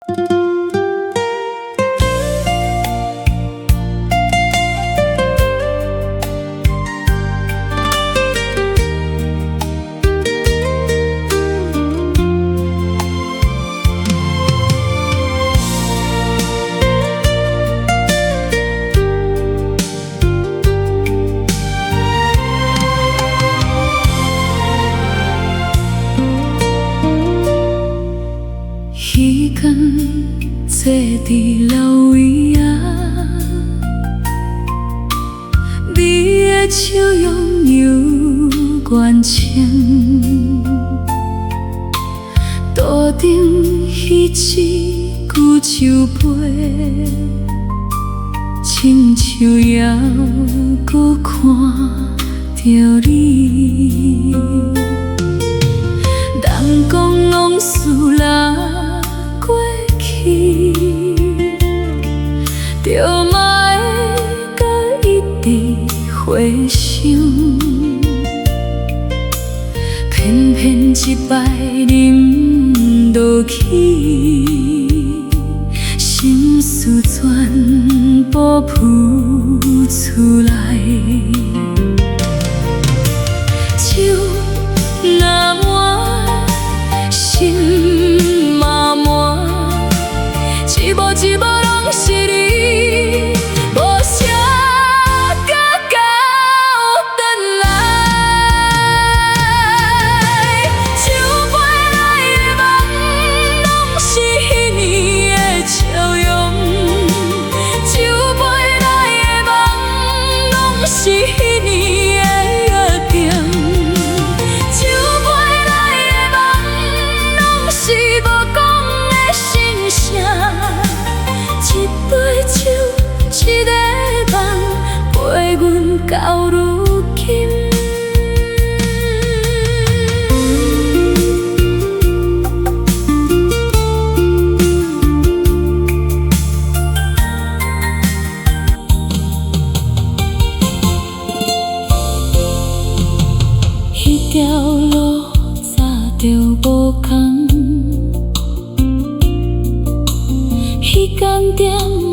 彼天坐伫老位仔，你的笑容犹原清，桌顶迄一句酒杯，亲像还阁看着你。人讲往事若过去，就嘛会甲一直回想。偏偏一摆饮落去，心事全部吐出来。酒若满，心嘛满，一幕一幕拢是你，无啥甲到转来。酒杯内的梦，拢是迄年的笑容；酒杯内的梦，拢是迄年的约定。酒杯内的梦，拢是无讲的心声。一杯酒，一个梦，陪阮到如今。迄条路早就无同，彼间店。